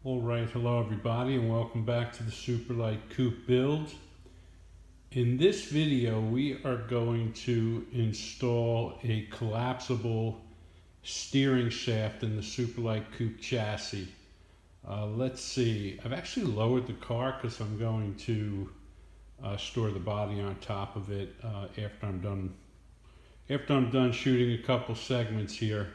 Alright, hello everybody and welcome back to the Superlite coupe build. In this video we are going to install a collapsible steering shaft in the Superlite coupe chassis. Let's see, I've actually lowered the car because I'm going to store the body on top of it after I'm done shooting a couple segments here.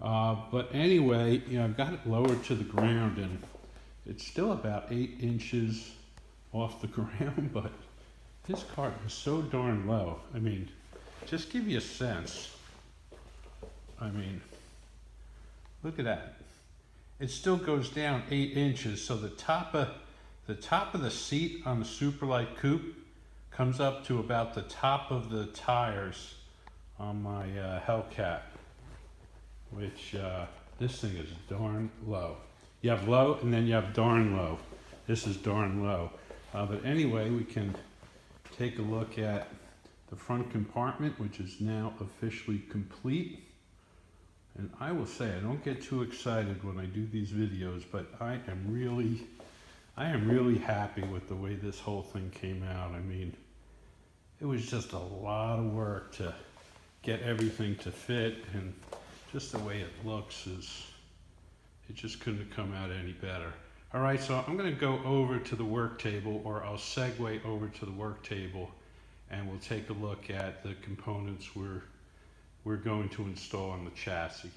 But anyway, I've got it lowered to the ground and it's still about 8 inches off the ground, but this car is so darn low. I mean, just give you a sense. I mean, look at that. It still goes down 8 inches, so the top of the seat on the Superlite coupe comes up to about the top of the tires on my Hellcat, which this thing is darn low. You have low and then you have darn low. This is darn low. But anyway, we can take a look at the front compartment, which is now officially complete. And I will say, I don't get too excited when I do these videos, but I am really happy with the way this whole thing came out. I mean, it was just a lot of work to get everything to fit, and just the way it looks it just couldn't have come out any better. All right, so I'm going to go over to the work table, or I'll segue over to the work table, and we'll take a look at the components we're going to install on the chassis.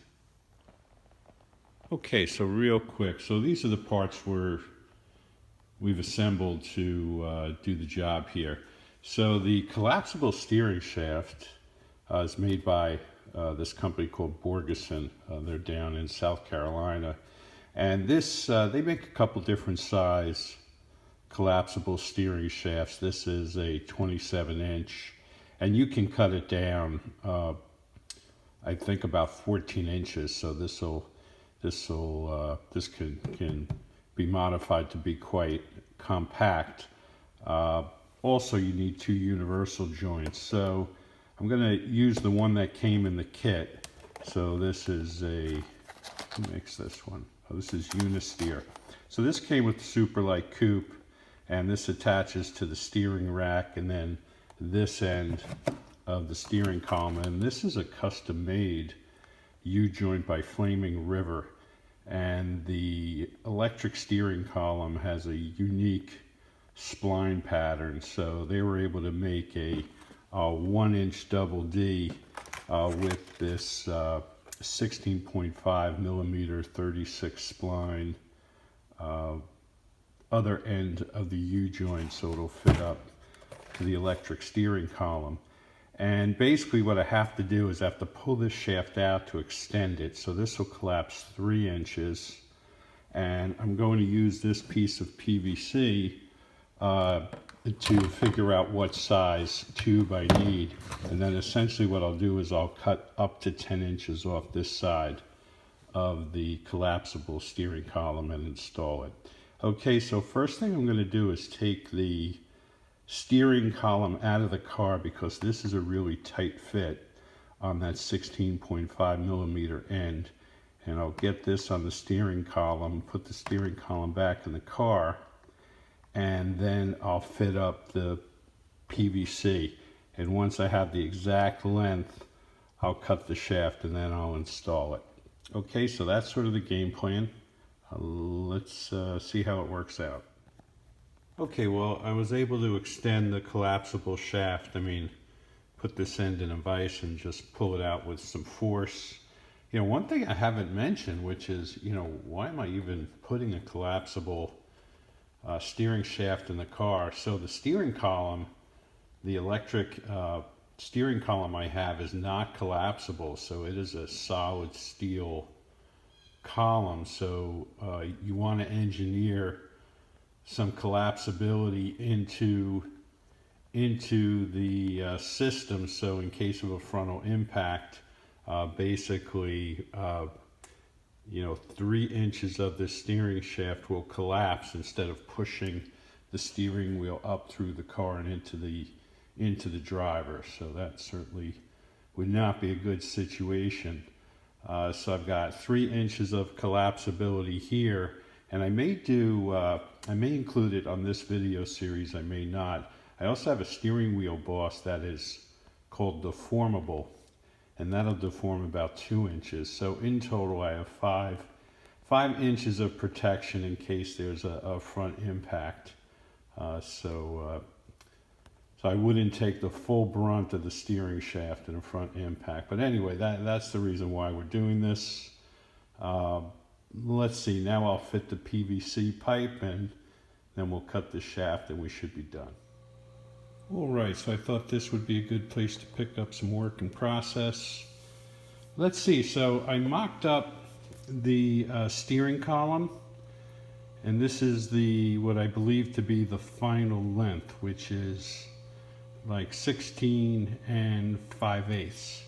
Okay, so real quick, so these are the parts we've assembled to do the job here. So the collapsible steering shaft is made by this company called Borgeson. They're down in South Carolina, and this they make a couple different size collapsible steering shafts. This is a 27-inch, and you can cut it down I think about 14 inches. So this can be modified to be quite compact. Also, you need 2 universal joints. So I'm going to use the one that came in the kit. So this is who makes this one? Oh, this is Unisteer. So this came with the Superlite coupe, and this attaches to the steering rack, and then this end of the steering column. And this is a custom-made U-joint by Flaming River. And the electric steering column has a unique spline pattern. So they were able to make a 1-inch double D with this 16.5 millimeter 36 spline other end of the U-joint, so it'll fit up to the electric steering column. And basically what I have to do is I have to pull this shaft out to extend it. So this will collapse 3 inches, and I'm going to use this piece of PVC to figure out what size tube I need. And then essentially what I'll do is I'll cut up to 10 inches off this side of the collapsible steering column and install it. Okay, so first thing I'm going to do is take the steering column out of the car, because this is a really tight fit on that 16.5 millimeter end. And I'll get this on the steering column, put the steering column back in the car, and then I'll fit up the PVC. And once I have the exact length, I'll cut the shaft and then I'll install it. Okay, so that's sort of the game plan. Let's see how it works out. Okay, well, I was able to extend the collapsible shaft. I mean, put this end in a vise and just pull it out with some force. One thing I haven't mentioned, which is, why am I even putting a collapsible steering shaft in the car? So the steering column, the electric steering column I have, is not collapsible, so it is a solid steel column. So you want to engineer some collapsibility into the system, so in case of a frontal impact, basically 3 inches of the steering shaft will collapse instead of pushing the steering wheel up through the car and into the driver. So that certainly would not be a good situation. So I've got 3 inches of collapsibility here, And I may include it on this video series, I may not. I also have a steering wheel boss that is called deformable, and that'll deform about 2 inches. So in total, I have 5 inches of protection in case there's a front impact. So I wouldn't take the full brunt of the steering shaft in a front impact. But anyway, that's the reason why we're doing this. Let's see, now I'll fit the PVC pipe and then we'll cut the shaft and we should be done. All right, so I thought this would be a good place to pick up some work in process. Let's see, so I mocked up the steering column, and this is what I believe to be the final length, which is like 16 5/8.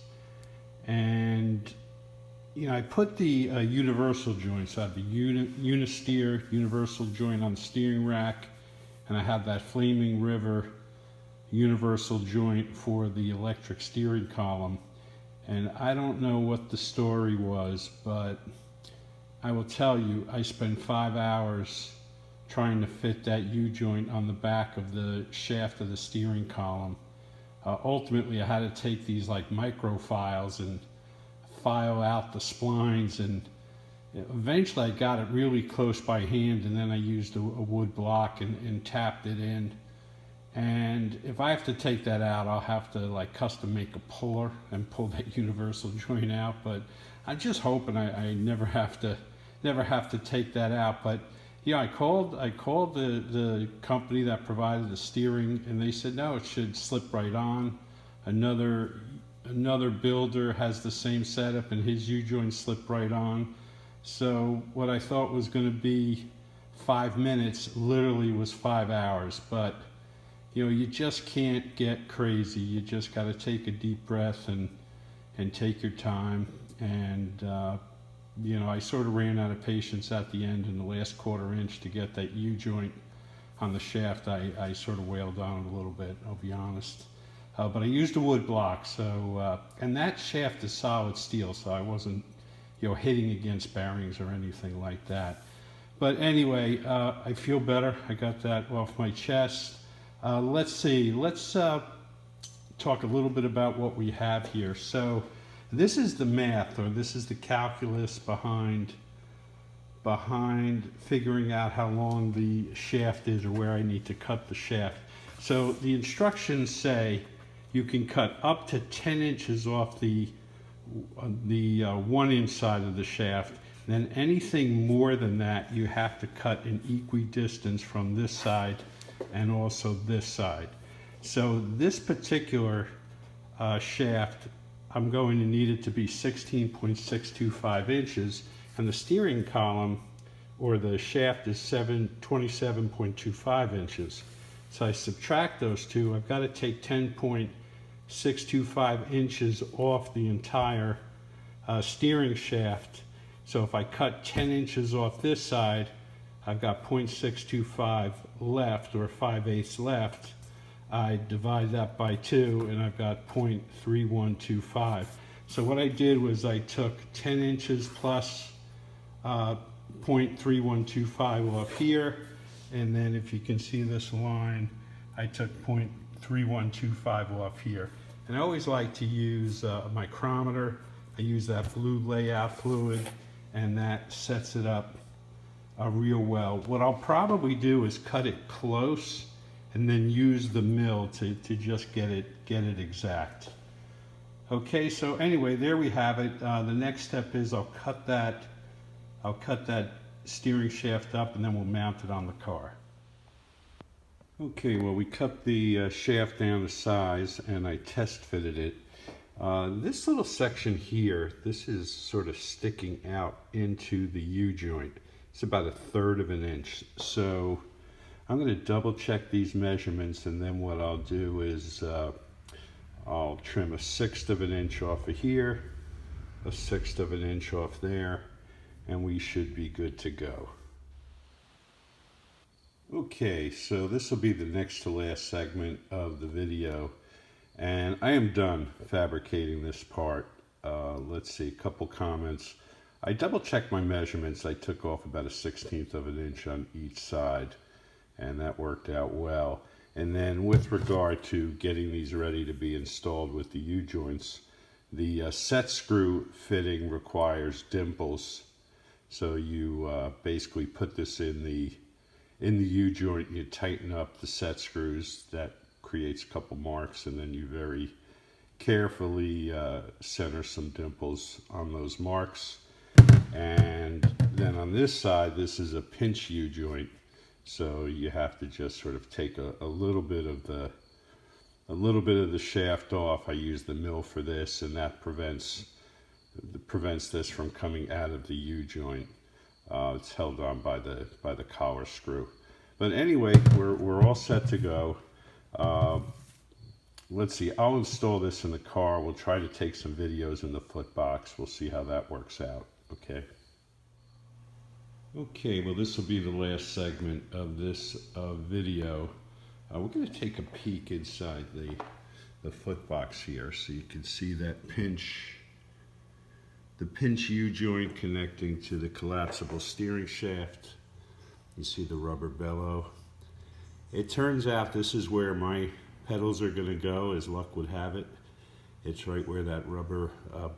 And I put the universal joint, so I have the unisteer universal joint on the steering rack, and I have that Flaming River universal joint for the electric steering column. And I don't know what the story was, but I will tell you, I spent 5 hours trying to fit that U-joint on the back of the shaft of the steering column. Ultimately, I had to take these like micro files and file out the splines, and eventually I got it really close by hand, and then I used a wood block and tapped it in. And if I have to take that out, I'll have to like custom make a puller and pull that universal joint out. But I'm just hoping I never have to take that out. But yeah, I called the company that provided the steering, and they said no, it should slip right on. Another builder has the same setup, and his U-joint slipped right on. So what I thought was going to be 5 minutes literally was 5 hours. But you just can't get crazy. You just got to take a deep breath and take your time. And I sort of ran out of patience at the end in the last 1/4 inch to get that U-joint on the shaft. I sort of wailed on it a little bit, I'll be honest. But I used a wood block, so and that shaft is solid steel, so I wasn't hitting against bearings or anything like that. But anyway, I feel better. I got that off my chest. Let's see, let's talk a little bit about what we have here. So this is the math, or this is the calculus behind figuring out how long the shaft is or where I need to cut the shaft. So the instructions say you can cut up to 10 inches off the 1 inch side of the shaft. Then anything more than that, you have to cut in equidistance from this side and also this side. So this particular shaft, I'm going to need it to be 16.625 inches, and the steering column or the shaft is 27.25 inches. So I subtract those two, I've got to take 10.625 inches off the entire steering shaft. So if I cut 10 inches off this side, I've got 0.625 left, or 5/8 left. I divide that by 2 and I've got 0.3125. So what I did was I took 10 inches plus 0.3125 off here, and then if you can see this line, I took 0.3125 off here. And I always like to use a micrometer. I use that blue layout fluid, and that sets it up real well. What I'll probably do is cut it close and then use the mill to just get it exact. Okay, so anyway, there we have it. The next step is I'll cut that steering shaft up, and then we'll mount it on the car. Okay, well, we cut the shaft down to size and I test fitted it. This little section here, this is sort of sticking out into the U-joint. It's about 1/3 of an inch. So I'm going to double check these measurements, and then what I'll do is I'll trim 1/6 of an inch off of here, 1/6 of an inch off there, and we should be good to go. Okay, so this will be the next to last segment of the video, and I am done fabricating this part. Let's see, a couple comments. I double checked my measurements. I took off about a 1/16 of an inch on each side, and that worked out well. And then with regard to getting these ready to be installed with the U-joints, the set screw fitting requires dimples. So you basically put this in the U-joint, you tighten up the set screws. That creates a couple marks, and then you very carefully center some dimples on those marks. And then on this side, this is a pinch U-joint, so you have to just sort of take a little bit of the shaft off. I use the mill for this, and that prevents this from coming out of the U-joint. It's held on by the collar screw. But anyway, we're all set to go. Let's see, I'll install this in the car. We'll try to take some videos in the foot box. We'll see how that works out. Okay, well, this will be the last segment of this video. We're going to take a peek inside the foot box here, so you can see that the pinch U-joint connecting to the collapsible steering shaft. You see the rubber bellow. It turns out this is where my pedals are going to go, as luck would have it. It's right where that rubber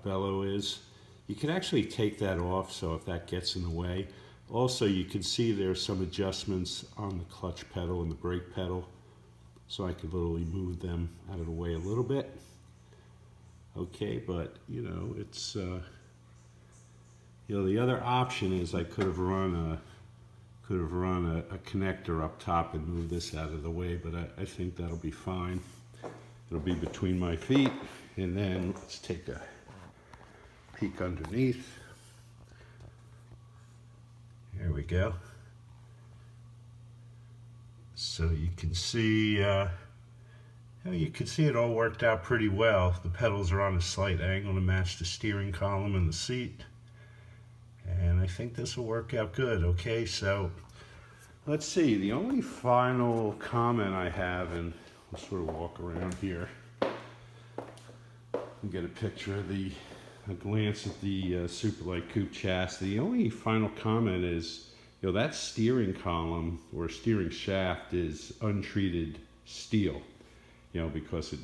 bellow is. You can actually take that off, so if that gets in the way. Also, you can see there's some adjustments on the clutch pedal and the brake pedal, so I could literally move them out of the way a little bit. Okay, but you know, it's the other option is I could have run a connector up top and moved this out of the way, but I think that'll be fine. It'll be between my feet. And then let's take a peek underneath. There we go. So you can see it all worked out pretty well. The pedals are on a slight angle to match the steering column and the seat. And I think this will work out good. Okay, so let's see. The only final comment I have, and I'll sort of walk around here and get a picture of a glance at the Superlite coupe chassis. The only final comment is, that steering column or steering shaft is untreated steel, because it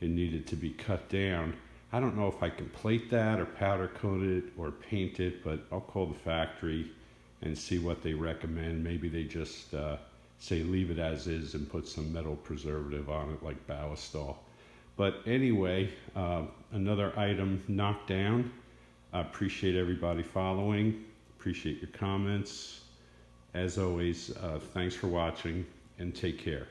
needed to be cut down. I don't know if I can plate that or powder coat it or paint it, but I'll call the factory and see what they recommend. Maybe they just say leave it as is and put some metal preservative on it like Ballistol. But anyway, another item knocked down. I appreciate everybody following. Appreciate your comments. As always, thanks for watching and take care.